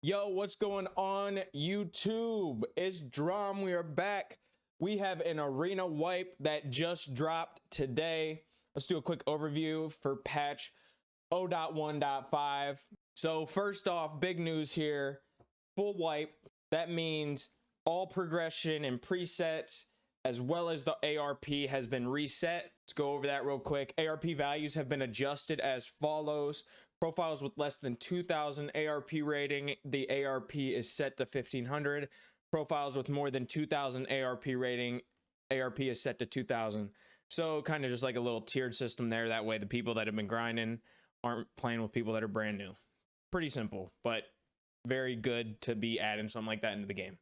Yo, what's going on YouTube? It's Drum. We are back. We have an arena wipe that just dropped today. Let's do a quick overview for patch 0.1.5. So first off, big news here, full wipe. That means all progression and presets as well as the ARP has been reset. Let's go over that real quick. ARP values have been adjusted as follows. Profiles with less than 2,000 ARP rating, the ARP is set to 1,500. Profiles with more than 2,000 ARP rating, ARP is set to 2,000. So kind of just like a little tiered system there. That way the people that have been grinding aren't playing with people that are brand new. Pretty simple, but very good to be adding something like that into the game.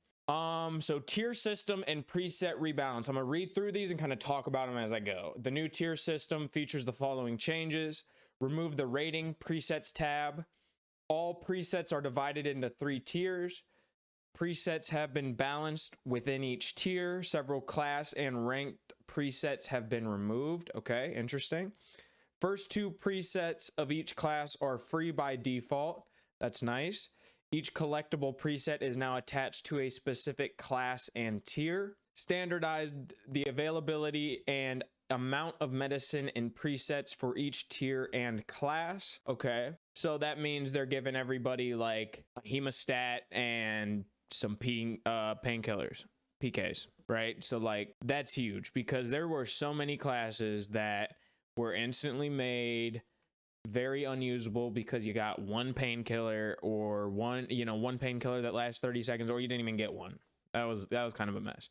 So tier system and preset rebalance. I'm gonna read through these and kind of talk about them as I go. The new tier system features the following changes. Remove the rating presets tab. All presets are divided into 3 tiers. Presets have been balanced within each tier. Several class and ranked presets have been removed. Okay, interesting. First 2 presets of each class are free by default. That's nice. Each collectible preset is now attached to a specific class and tier. Standardized the availability and amount of medicine and presets for each tier and class. Okay, so that means they're giving everybody like a hemostat and some painkillers, PKs, right? So like that's huge because there were so many classes that were instantly made very unusable because you got one painkiller or one painkiller that lasts 30 seconds, or you didn't even get one. That was kind of a mess.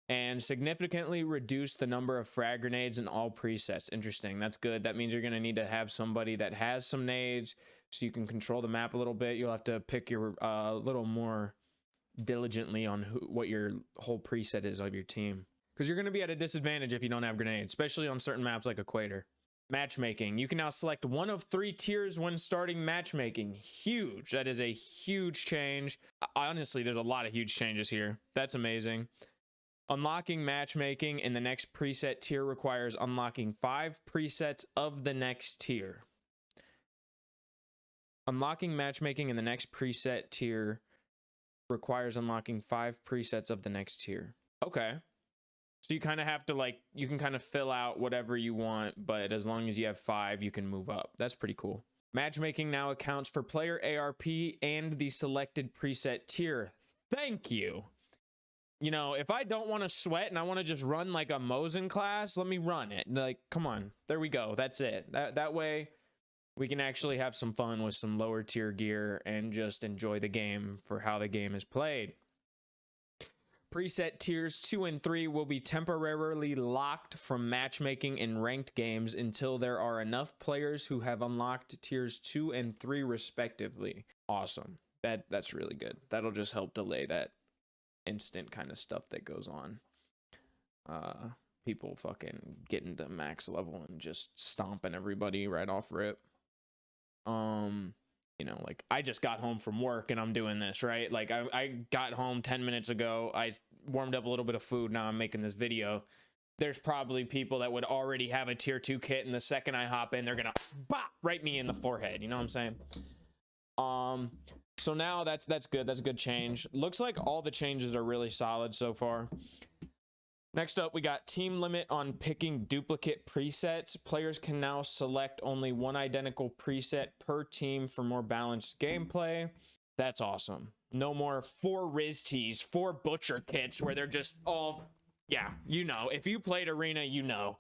And significantly reduce the number of frag grenades in all presets. Interesting. That's good. That means you're going to need to have somebody that has some nades so you can control the map a little bit. You'll have to pick your little more diligently on what your whole preset is of your team, because you're going to be at a disadvantage if you don't have grenades, especially on certain maps like Equator. Matchmaking. You can now select one of 3 tiers when starting matchmaking. Huge. That is a huge change. Honestly, there's a lot of huge changes here. That's amazing. Unlocking matchmaking in the next preset tier requires unlocking 5 presets of the next tier. Unlocking matchmaking in the next preset tier requires unlocking 5 presets of the next tier. Okay. So you kind of have to you can kind of fill out whatever you want, but as long as you have 5, you can move up. That's pretty cool. Matchmaking now accounts for player ARP and the selected preset tier. Thank you. You know, if I don't want to sweat and I want to just run like a Mosin class, let me run it. Like, come on. There we go. That's it. That way we can actually have some fun with some lower tier gear and just enjoy the game for how the game is played. Preset tiers 2 and 3 will be temporarily locked from matchmaking in ranked games until there are enough players who have unlocked tiers 2 and 3 respectively. Awesome. That's really good. That'll just help delay that instant kind of stuff that goes on. People fucking getting to max level and just stomping everybody right off rip. You know, like I just got home from work and I'm doing this, right? Like I got home 10 minutes ago. I warmed up a little bit of food. Now I'm making this video. There's probably people that would already have a tier 2 kit, and the second I hop in, they're gonna bop right me in the forehead. You know what I'm saying? So now that's good. That's a good change. Looks like all the changes are really solid so far. Next up, we got team limit on picking duplicate presets. Players can now select only one identical preset per team for more balanced gameplay. That's awesome. No more 4 Riz Ts, 4 Butcher kits where they're just all, yeah, you know. If you played Arena, you know.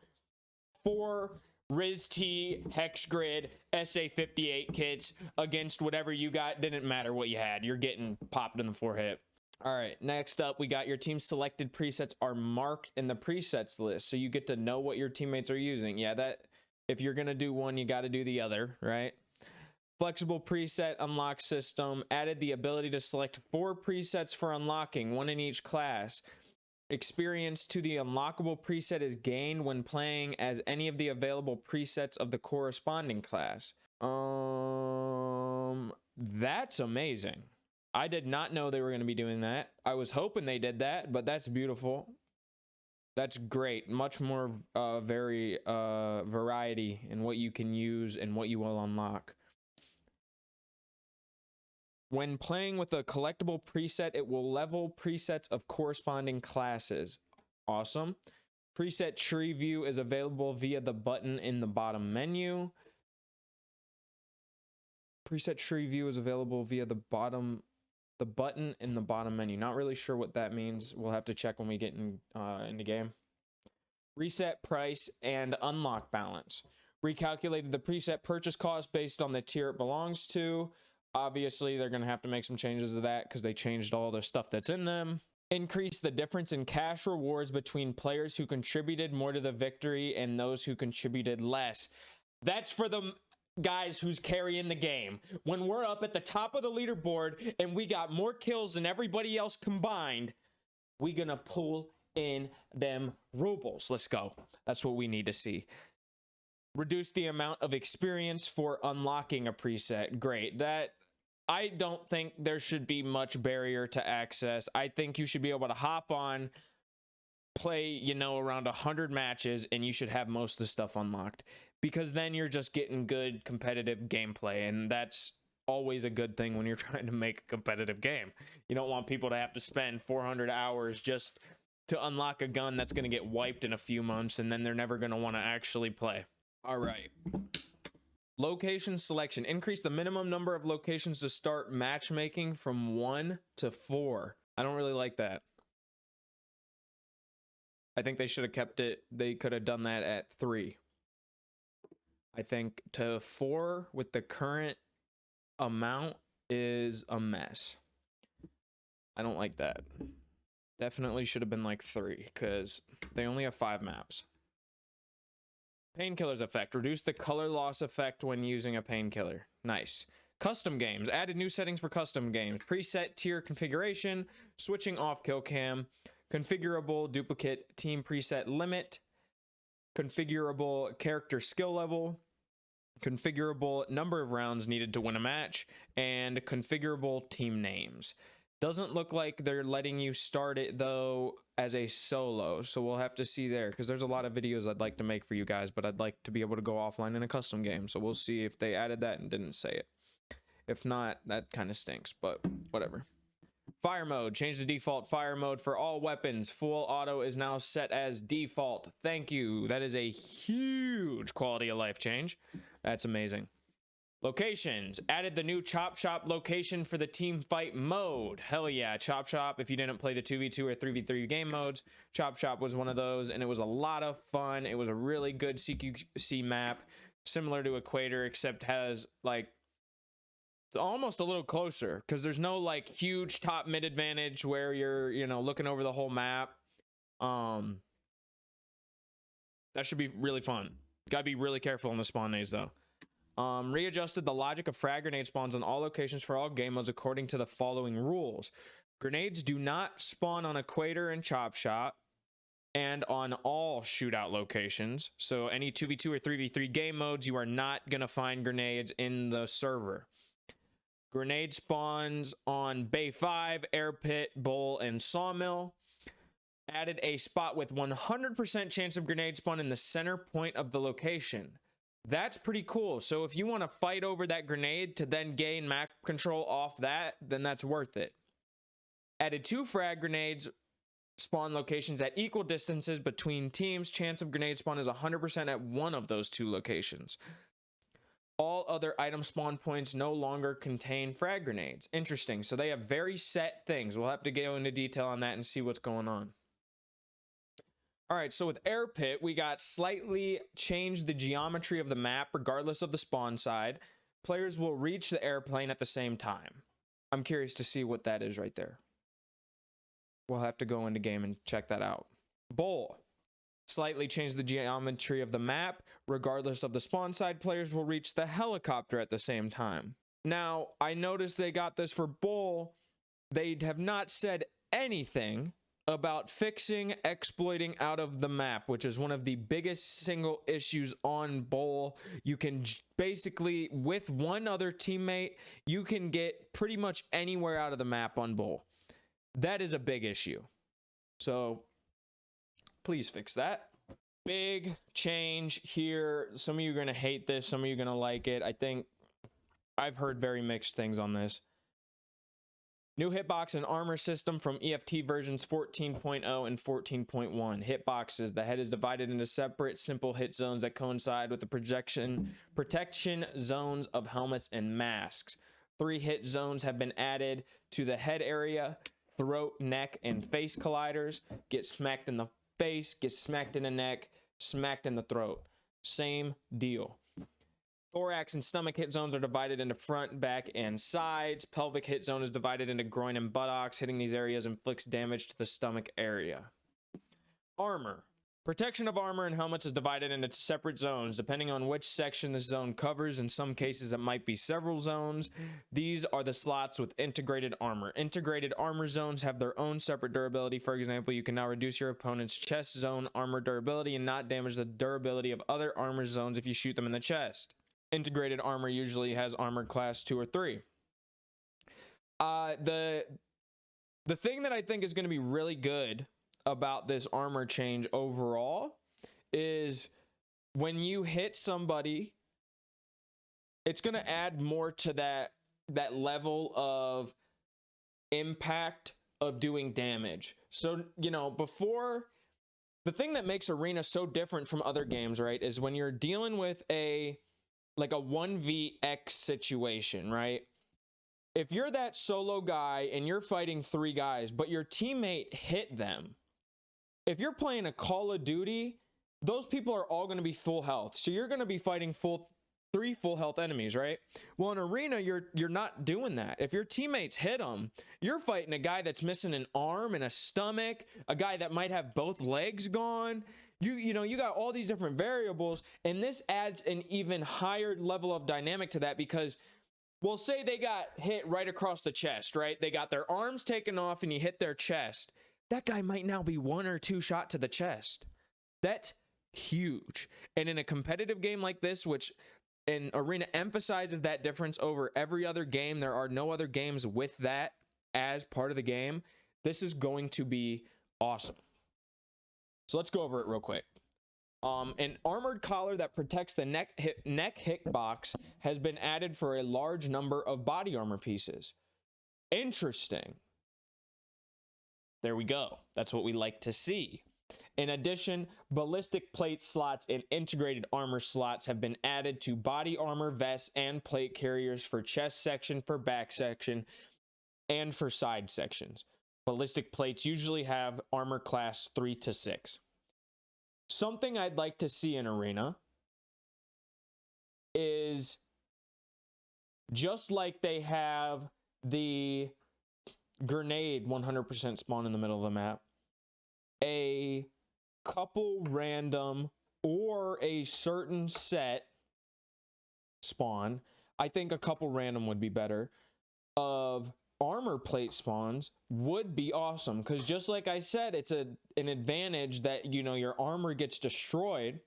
4 Riz T, Hex Grid, SA58 kits against whatever you got. Didn't matter what you had. You're getting popped in the forehead. All right, next up, we got your team selected presets are marked in the presets list, so you get to know what your teammates are using. Yeah, that if you're gonna do one, you got to do the other, right? Flexible preset unlock system added the ability to select 4 presets for unlocking, 1 in each class. Experience to the unlockable preset is gained when playing as any of the available presets of the corresponding class. That's amazing. I did not know they were going to be doing that. I was hoping they did that, but that's beautiful. That's great. Much more variety in what you can use and what you will unlock. When playing with a collectible preset, it will level presets of corresponding classes. Awesome. Preset tree view is available via the button in the bottom menu. Preset tree view is available via the button in the bottom menu. Not really sure what that means. We'll have to check when we get in the game. Reset price and unlock balance. Recalculated the preset purchase cost based on the tier it belongs to. Obviously, they're going to have to make some changes to that because they changed all the stuff that's in them. Increase the difference in cash rewards between players who contributed more to the victory and those who contributed less. That's for the guys who's carrying the game. When we're up at the top of the leaderboard and we got more kills than everybody else combined, we gonna pull in them rubles. Let's go. That's what we need to see. Reduce the amount of experience for unlocking a preset. Great. That, I don't think there should be much barrier to access. I think you should be able to hop on, play, you know, around 100 matches, and you should have most of the stuff unlocked. Because then you're just getting good competitive gameplay, and that's always a good thing when you're trying to make a competitive game. You don't want people to have to spend 400 hours just to unlock a gun that's going to get wiped in a few months, and then they're never going to want to actually play. All right. Location selection. Increase the minimum number of locations to start matchmaking from 1 to 4. I don't really like that. I think they should have kept it. They could have done that at 3. I think to 4 with the current amount is a mess. I don't like that. Definitely should have been like 3 because they only have 5 maps. Painkillers effect. Reduce the color loss effect when using a painkiller. Nice. Custom games. Added new settings for custom games. Preset tier configuration. Switching off kill cam. Configurable duplicate team preset limit. Configurable character skill level. Configurable number of rounds needed to win a match. And configurable team names. Doesn't look like they're letting you start it, though, as a solo. So we'll have to see there, because there's a lot of videos I'd like to make for you guys, but I'd like to be able to go offline in a custom game. So we'll see if they added that and didn't say it. If not, that kind of stinks, but whatever. Fire mode. Change the default fire mode for all weapons. Full auto is now set as default. Thank you. That is a huge quality of life change. That's amazing. Locations. Added the new Chop Shop location for the team fight mode. Hell yeah. Chop Shop, if you didn't play the 2v2 or 3v3 game modes, Chop Shop was one of those, and it was a lot of fun. It was a really good CQC map, similar to Equator, except has, like, it's almost a little closer, because there's no, like, huge top-mid advantage where you're, you know, looking over the whole map. That should be really fun. Gotta be really careful on the spawn nades, though. Readjusted the logic of frag grenade spawns on all locations for all game modes according to the following rules. Grenades do not spawn on Equator and Chop Shop and on all shootout locations. So any 2v2 or 3v3 game modes, you are not going to find grenades in the server. Grenade spawns on Bay 5, Air Pit, Bowl, and Sawmill. Added a spot with 100% chance of grenade spawn in the center point of the location. That's pretty cool. So if you want to fight over that grenade to then gain map control off that, then that's worth it. Added 2 frag grenades spawn locations at equal distances between teams. Chance of grenade spawn is 100% at one of those 2 locations. All other item spawn points no longer contain frag grenades. Interesting. So they have very set things. We'll have to go into detail on that and see what's going on. All right, so with Air Pit, we got slightly changed the geometry of the map regardless of the spawn side. Players will reach the airplane at the same time. I'm curious to see what that is right there. We'll have to go into game and check that out. Bowl. Slightly changed the geometry of the map. Regardless of the spawn side, players will reach the helicopter at the same time. Now, I noticed they got this for Bowl. They have not said anything about fixing exploiting out of the map, which is one of the biggest single issues on Bowl. You can basically, with one other teammate, you can get pretty much anywhere out of the map on Bowl. That is a big issue. So please fix that. Big change here. Some of you are going to hate this. Some of you are going to like it. I think I've heard very mixed things on this. New hitbox and armor system from EFT versions 14.0 and 14.1. Hitboxes. The head is divided into separate, simple hit zones that coincide with the protection zones of helmets and masks. 3 hit zones have been added to the head area: throat, neck, and face colliders. Get smacked in the face, get smacked in the neck, smacked in the throat. Same deal. Thorax and stomach hit zones are divided into front, back, and sides. Pelvic hit zone is divided into groin and buttocks. Hitting these areas inflicts damage to the stomach area. Armor. Protection of armor and helmets is divided into separate zones, depending on which section the zone covers. In some cases, it might be several zones. These are the slots with integrated armor. Integrated armor zones have their own separate durability. For example, you can now reduce your opponent's chest zone armor durability and not damage the durability of other armor zones if you shoot them in the chest. Integrated armor usually has armor class 2 or 3. The thing that I think is going to be really good about this armor change overall is when you hit somebody, it's going to add more to that level of impact of doing damage. So, you know, before, the thing that makes Arena so different from other games, right, is when you're dealing with a 1vx situation, right? If you're that solo guy and you're fighting 3 guys, but your teammate hit them, if you're playing a Call of Duty, those people are all going to be full health. So you're going to be fighting 3 full health enemies, right? Well, in Arena, you're not doing that. If your teammates hit them, you're fighting a guy that's missing an arm and a stomach, a guy that might have both legs gone. You know, you got all these different variables, and this adds an even higher level of dynamic to that because, well, say they got hit right across the chest, right? They got their arms taken off and you hit their chest. That guy might now be 1 or 2 shot to the chest. That's huge. And in a competitive game like this, which in Arena emphasizes that difference over every other game, there are no other games with that as part of the game. This is going to be awesome. So let's go over it real quick. An armored collar that protects the neck hitbox has been added for a large number of body armor pieces. Interesting. There we go. That's what we like to see. In addition, ballistic plate slots and integrated armor slots have been added to body armor vests and plate carriers for chest section, for back section, and for side sections. Ballistic plates usually have armor class 3 to 6. Something I'd like to see in Arena is, just like they have the grenade 100% spawn in the middle of the map, a couple random or a certain set spawn, I think a couple random would be better, of armor plate spawns would be awesome, because just like I said, it's an advantage that, you know, your armor gets destroyed.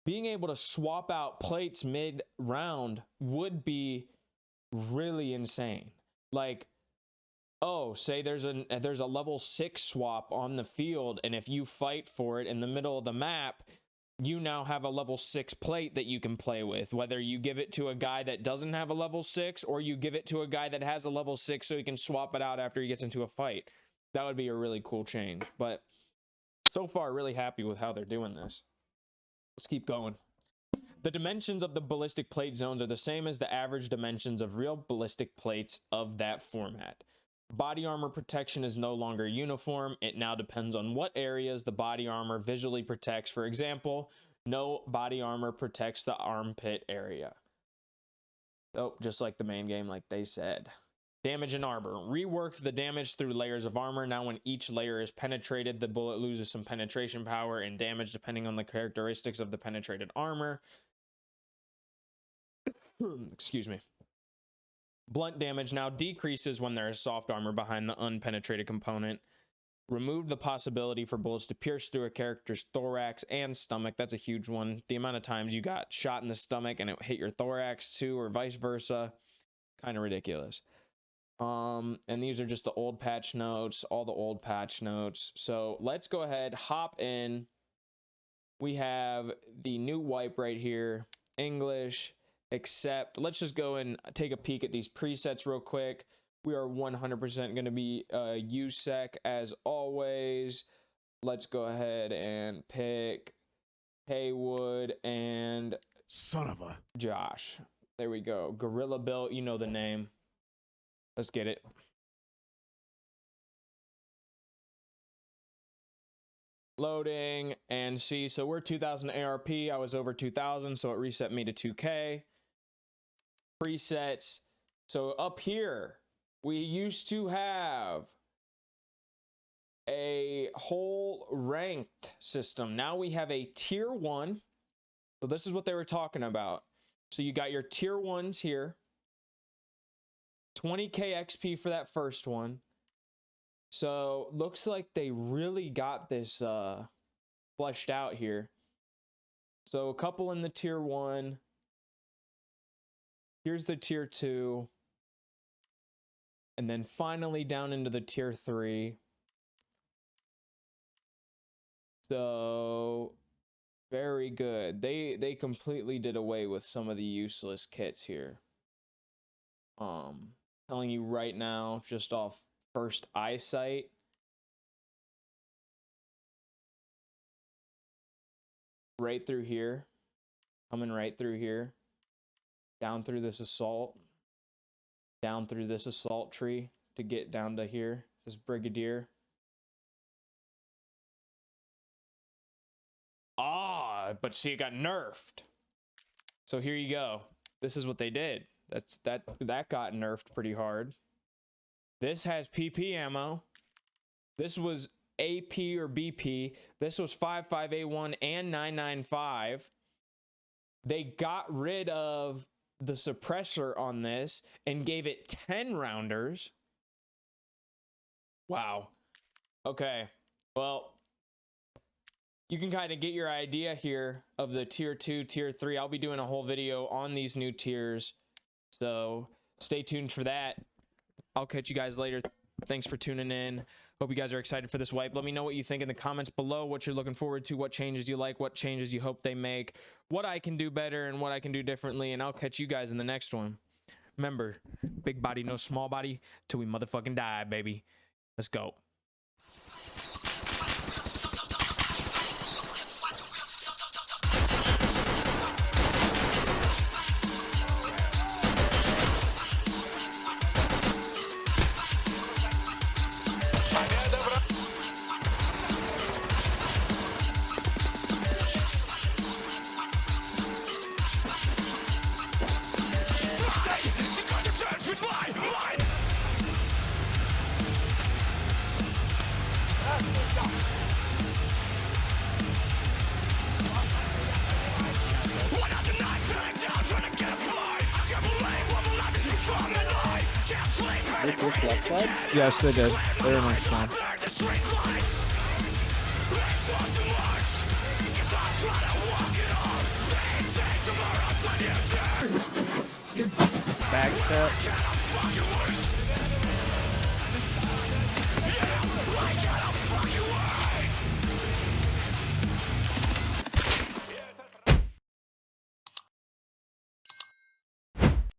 Being able to swap out plates mid-round would be really insane. Like, oh, say there's a level 6 swap on the field, and if you fight for it in the middle of the map, you now have a level 6 plate that you can play with, whether you give it to a guy that doesn't have a level 6 or you give it to a guy that has a level 6 so he can swap it out after he gets into a fight. That would be a really cool change. But so far, really happy with how they're doing this. Let's keep going. The dimensions of the ballistic plate zones are the same as the average dimensions of real ballistic plates of that format. Body armor protection is no longer uniform. It now depends on what areas the body armor visually protects. For example, no body armor protects the armpit area. Oh, just like the main game, like they said. Damage and armor. Reworked the damage through layers of armor. Now when each layer is penetrated, the bullet loses some penetration power and damage depending on the characteristics of the penetrated armor. Excuse me. Blunt damage now decreases when there is soft armor behind the unpenetrated component. Remove the possibility for bullets to pierce through a character's thorax and stomach. That's a huge one. The amount of times you got shot in the stomach and it hit your thorax too, or vice versa. Kind of ridiculous. And these are just the old patch notes, all the old patch notes. So let's go ahead, hop in. We have the new wipe right here. English. Except, let's just go and take a peek at these presets real quick. We are 100% going to be USEC as always. Let's go ahead and pick Haywood and son of a Josh. There we go. Gorilla Built, you know the name. Let's get it. Loading and see. So we're 2000 ARP. I was over 2000, so it reset me to 2K. Presets. So up here, we used to have a whole ranked system. Now we have a tier 1. So this is what they were talking about. So you got your tier 1s here. 20k XP for that first one. So looks like they really got this fleshed out here. So a couple in the tier 1. Here's the tier 2. And then finally down into the tier 3. So very good. They completely did away with some of the useless kits here. Telling you right now, just off first eyesight, right through here, coming right through here, down through this assault, down through this assault tree to get down to here, this brigadier. But see, it got nerfed. So here you go. This is what they did. That got nerfed pretty hard. This has PP ammo. This was AP or BP. This was 55A1 and 995. They got rid of the suppressor on this and gave it 10 rounders. Wow. Okay. Well, you can kind of get your idea here of the tier 2, tier 3. I'll be doing a whole video on these new tiers. So stay tuned for that. I'll catch you guys later. Thanks for tuning in. Hope you guys are excited for this wipe. Let me know what you think in the comments below, what you're looking forward to, what changes you like, what changes you hope they make, what I can do better and what I can do differently, and I'll catch you guys in the next one. Remember, big body, no small body, till we motherfucking die, baby. Let's go. They pushed left side? Yes, they did. Very much so. Backstep.